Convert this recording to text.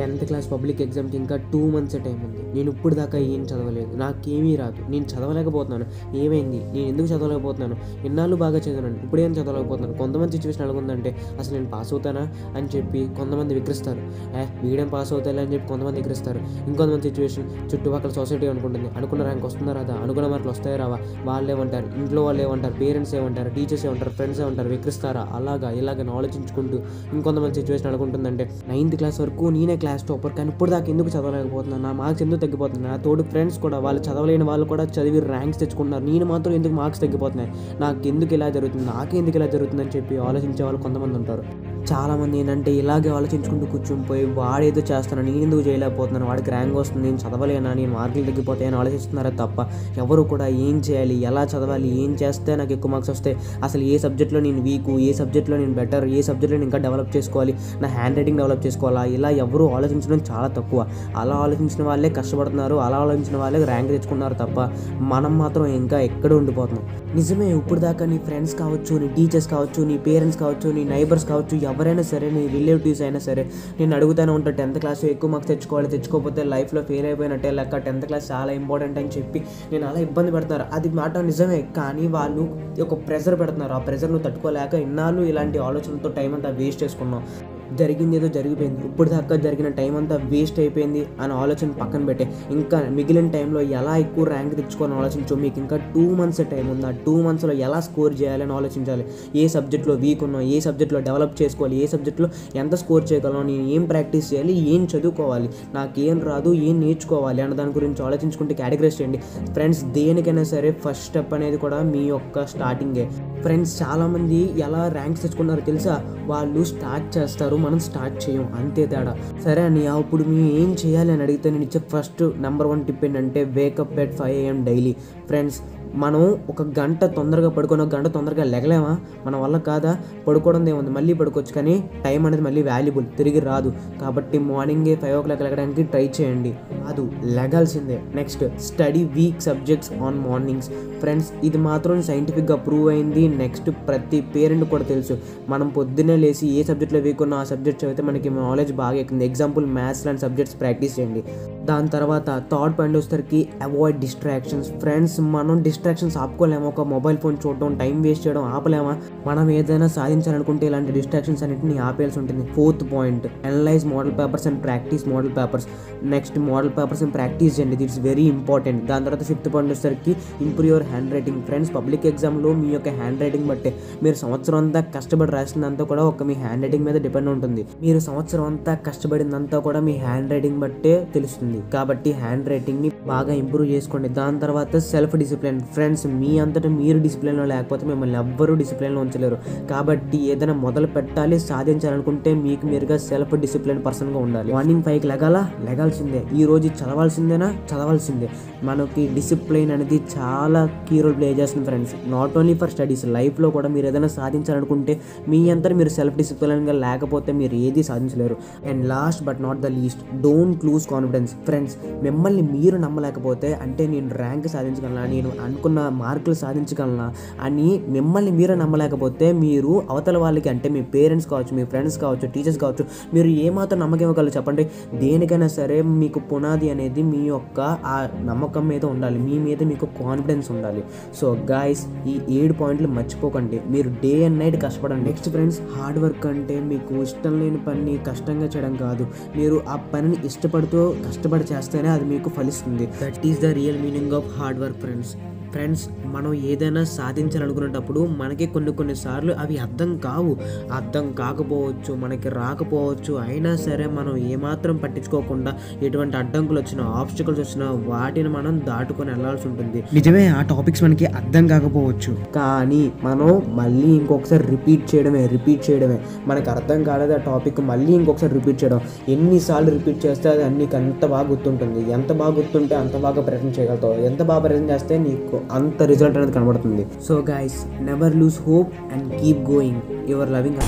10th class public ఎగ్జామ్కి ఇంకా 2 months time ఉంది. నేను ఇప్పుడు దాకా ఏం చదవలేదు, నాకేమీ రాదు, నేను చదవలేకపోతున్నాను. ఏమైంది, నేను ఎందుకు చదవలేకపోతున్నాను? ఎన్నాళ్ళు బాగా చదివాను, ఇప్పుడేం చదవలేకపోతున్నాను. కొంతమంది సిచ్యువేషన్ ఎలాగుందంటే అసలు నేను పాస్ అవుతానా అని చెప్పి కొంతమంది విక్రిస్తారు. వీడియం పాస్ అవుతాయి అని చెప్పి కొంతమంది విక్రిస్తారు. ఇంకొంతమంది సిచ్యువేషన్ చుట్టుపక్కల సొసైటీ అనుకుంటుంది, అనుకున్న ర్యాంక్ వస్తుందా రాదా, అనుకున్న మార్కులు వస్తాయా రావా, వాళ్ళు ఏమంటారు, ఇంట్లో వాళ్ళు ఏమంటారు, పేరెంట్స్ ఏమంటారు, టీచర్స్ ఏమంటారు, ఫ్రెండ్స్ ఏమంటారు, విక్రిస్తారా, అలాగా ఇలాగని ఆలోచించుకుంటూ. ఇంకొంతమంది సిచ్యువేషన్ అనుకుంటుందంటే 9th క్లాస్ వరకు నేనే క్లాస్ టాపర్, కానీ ఇప్పుడు దాకా ఎందుకు చదవలేకపోతున్నాను, నా మార్క్స్ ఎందుకు తగ్గిపోతున్నాయి, నా తోడు ఫ్రెండ్స్ కూడా వాళ్ళు చదవలేని వాళ్ళు కూడా చదివి ర్యాంక్స్ తెచ్చుకుంటున్నారు, నేను మాత్రం ఎందుకు మార్క్స్ తగ్గిపోతున్నాయి, నాకు ఎందుకు ఇలా జరుగుతుంది, నాకెందుకు ఇలా జరుగుతుంది అని చెప్పి ఆలోచించే వాళ్ళు కొంతమంది ఉంటారు. చాలామంది ఏంటంటే ఇలాగే ఆలోచించుకుంటూ కూర్చుని వాడేదో చేస్తాను, నేను ఎందుకు చేయలేకపోతున్నాను, వాడికి ర్యాంక్ వస్తుంది, నేను చదవలేనా, నేను మార్కులు తగ్గిపోతాయని ఆలోచిస్తున్నారా తప్ప ఎవరు కూడా ఏం చేయాలి, ఎలా చదవాలి, ఏం చేస్తే నాకు ఎక్కువ మార్క్స్ వస్తాయి, అసలు ఏ సబ్జెక్ట్లో నేను వీకు, ఏ సబ్జెక్ట్లో నేను బెటర్, ఏ సబ్జెక్ట్లో నేను ఇంకా డెవలప్ చేసుకోవాలి, నా హ్యాండ్ రైటింగ్ డెవలప్ చేసుకోవాలా, ఇలా ఎవరు ఆలోచించడం చాలా తక్కువ. అలా ఆలోచించిన వాళ్ళే కష్టపడుతున్నారు, అలా ఆలోచించిన వాళ్ళే ర్యాంక్ తెచ్చుకున్నారు తప్ప మనం మాత్రం ఇంకా ఎక్కడ ఉండిపోతున్నాం. నిజమే, ఇప్పుడు దాకా నీ ఫ్రెండ్స్ కావచ్చు, నీ టీచర్స్ కావచ్చు, నీ పేరెంట్స్ కావచ్చు, నీ నైబర్స్ కావచ్చు, ఎవరైనా సరే, నీ రిలేటివ్స్ అయినా సరే నేను అడుగుతూనే ఉంటాను 10th క్లాస్ ఎక్కువ మార్క్స్ తెచ్చుకోవాలి, తెచ్చుకోకపోతే లైఫ్లో ఫెయిల్ అయిపోయినట్టే లెక్క, 10th క్లాస్ చాలా ఇంపార్టెంట్ అని చెప్పి నేను అలా ఇబ్బంది పెడతారు. అది మాట నిజమే, కానీ వాళ్ళు ఒక ప్రెషర్ పెడుతున్నారు. ఆ ప్రెషర్ నువ్వు తట్టుకోలేక ఇన్నాళ్ళు ఇలాంటి ఆలోచనలతో టైం అంతా వేస్ట్ చేసుకున్నావు. జరిగింది ఏదో జరిగిపోయింది, ఇప్పుడు దాకా జరిగిన టైం అంతా వేస్ట్ అయిపోయింది అని ఆలోచన పక్కన పెట్టే ఇంకా మిగిలిన టైంలో ఎలా ఎక్కువ ర్యాంక్ తెచ్చుకోవాలని ఆలోచించు. మీకు ఇంకా 2 months టైం ఉంది. ఆ 2 monthsలో ఎలా స్కోర్ చేయాలని ఆలోచించాలి. ఏ సబ్జెక్ట్లో వీక్ ఉన్నావు, ఏ సబ్జెక్ట్లో డెవలప్ చేసుకోవాలి, ఏ సబ్జెక్ట్లో ఎంత స్కోర్ చేయగలను, నేను ఏం ప్రాక్టీస్ చేయాలి, ఏం చదువుకోవాలి, నాకేం రాదు, ఏం నేర్చుకోవాలి అన్న దాని గురించి ఆలోచించుకుంటే కేటగరైజ్ చేయండి. ఫ్రెండ్స్, దేనికైనా సరే ఫస్ట్ స్టెప్ అనేది కూడా మీ యొక్క స్టార్టింగే. ఫ్రెండ్స్, చాలామంది ఎలా ర్యాంక్స్ తెచ్చుకున్నారో తెలుసా, వాళ్ళు స్టార్ట్ చేస్తారు, మనం స్టార్ట్ చేయం, అంతే తేడా. సరే అని అప్పుడు మేము ఏం చేయాలి అని అడిగితే నేను ఇచ్చే ఫస్ట్ నెంబర్ 1 టిప్ ఏంటంటే wake up at 5 AM daily. Friends, మనం ఒక గంట తొందరగా పడుకొని ఒక గంట తొందరగా లెగలేమా, మన వల్ల కాదా, పడుకోవడం ఏముంది, మళ్ళీ పడుకోవచ్చు, కానీ టైం అనేది మళ్ళీ వాల్యుబుల్, తిరిగి రాదు. కాబట్టి మార్నింగే 5 o'clock లెగడానికి ట్రై చేయండి, అది లెగాల్సిందే. Next, study weak subjects on mornings. Friends, ఇది మాత్రం సైంటిఫిక్గా ప్రూవ్ అయింది. నెక్స్ట్, ప్రతి పేరెంట్ కూడా తెలుసు, మనం పొద్దున్నే లేచి ఏ సబ్జెక్ట్లో వీక్ ఉన్నా ఆ సబ్జెక్ట్స్ అయితే మనకి నాలెడ్జ్ బాగా ఎక్కుంది. ఎగ్జాంపుల్ మ్యాథ్స్ లాంటి సబ్జెక్ట్స్ ప్రాక్టీస్ చేయండి. దాని తర్వాత థర్డ్ పాయింట్ వచ్చేసరికి అవాయిడ్ డిస్ట్రాక్షన్స్. ఫ్రెండ్స్, మనం డిస్ట్రాక్షన్స్ ఆపుకోలేము. ఒక మొబైల్ ఫోన్ చూడడం, టైం వేస్ట్ చేయడం ఆపలేమా? మనం ఏదైనా సాధించాలనుకుంటే ఇలాంటి డిస్ట్రాక్షన్స్ అన్నింటినీ ఆపేయాల్సి ఉంటుంది. 4th point, analyse model papers and practice model papers. Next, model papers and practice చేయండి, దిట్స్ వెరీ ఇంపార్టెంట్. దాని తర్వాత 5th పాయింట్ వచ్చేసరికి improve your hand writing. Friends, public ఎగ్జామ్లో మీ యొక్క హ్యాండ్ రైటింగ్ బట్టే మీరు సంవత్సరం అంతా కష్టపడి రాసిందంతా కూడా ఒక మీ హ్యాండ్ రైటింగ్ మీద డిపెండ్ ఉంటుంది. మీరు సంవత్సరం అంతా కష్టపడిందంతా కూడా మీ హ్యాండ్ రైటింగ్ బట్టే తెలుస్తుంది. కాబట్టి హ్యాండ్ రైటింగ్ని బాగా ఇంప్రూవ్ చేసుకోండి. దాని తర్వాత సెల్ఫ్ డిసిప్లిన్. ఫ్రెండ్స్, మీ అంతటా మీరు డిసిప్లిన్లో లేకపోతే మిమ్మల్ని ఎవ్వరూ డిసిప్లిన్లో ఉంచలేరు. కాబట్టి ఏదైనా మొదలు పెట్టాలి, సాధించాలనుకుంటే మీకు మీరుగా సెల్ఫ్ డిసిప్లిన్ పర్సన్గా ఉండాలి. మార్నింగ్ 5కి లెగాల్సిందే. ఈ రోజు చదవాల్సిందేనా, చదవాల్సిందే. మనకి డిసిప్లిన్ అనేది చాలా కీ రోల్ ప్లే చేస్తుంది friends, not only for studies, లైఫ్లో కూడా మీరు ఏదైనా సాధించాలనుకుంటే మీ అంతా మీరు సెల్ఫ్ డిసిప్లిన్గా లేకపోతే మీరు ఏది సాధించలేరు. And last but not the least, don't lose confidence. Friends, మిమ్మల్ని మీరు నమ్మలేకపోతే, అంటే నేను ర్యాంక్ సాధించగలనా, నేను అనుకున్న మార్కులు సాధించగలనా అని మిమ్మల్ని మీరు నమ్మలేకపోతే మీరు అవతల వాళ్ళకి, అంటే మీ పేరెంట్స్ కావచ్చు, మీ ఫ్రెండ్స్ కావచ్చు, టీచర్స్ కావచ్చు, మీరు ఏమాత్రం నమ్మకం ఇవ్వగలరు చెప్పండి? దేనికైనా సరే మీకు పునాది అనేది మీ యొక్క ఆ నమ్మకం మీద ఉండాలి, మీ మీద మీకు కాన్ఫిడెన్స్ ఉండాలి. సో గైస్, ఈ 7 పాయింట్లు మర్చిపోకండి. మీరు డే అండ్ నైట్ కష్టపడండి. నెక్స్ట్ ఫ్రెండ్స్, హార్డ్ వర్క్ అంటే మీకు ఇష్టం లేని పని కష్టంగా చేయడం కాదు, మీరు ఆ పనిని ఇష్టపడుతూ కష్టపడి చేస్తేనే అది మీకు ఫలిస్తుంది. That is the real meaning of hard work friends. మనం ఏదైనా సాధించాలనుకునేటప్పుడు మనకి కొన్నిసార్లు అవి అర్థం కాకపోవచ్చు, మనకి రాకపోవచ్చు. అయినా సరే మనం ఏమాత్రం పట్టించుకోకుండా ఎటువంటి అడ్డంకులు వచ్చినా, ఆబ్స్టికల్స్ వచ్చినా వాటిని మనం దాటుకొని వెళ్ళాల్సి ఉంటుంది. నిజమే, ఆ టాపిక్స్ మనకి అర్థం కాకపోవచ్చు, కానీ మనం మళ్ళీ ఇంకొకసారి రిపీట్ చేయడమే. మనకు అర్థం కాలేదు ఆ టాపిక్, మళ్ళీ ఇంకొకసారి రిపీట్ చేయడం. ఎన్నిసార్లు రిపీట్ చేస్తే అది అన్నీ అంత బాగా గుర్తుంటుంది. ఎంత బాగా గుర్తుంటే అంత బాగా ప్రయత్నం చేయగలుగుతావు. ఎంత బాగా ప్రయత్నం చేస్తే నీకు అంత రిజల్ట్ అనేది కనబడుతుంది. So guys, never lose hope and keep going. Your loving.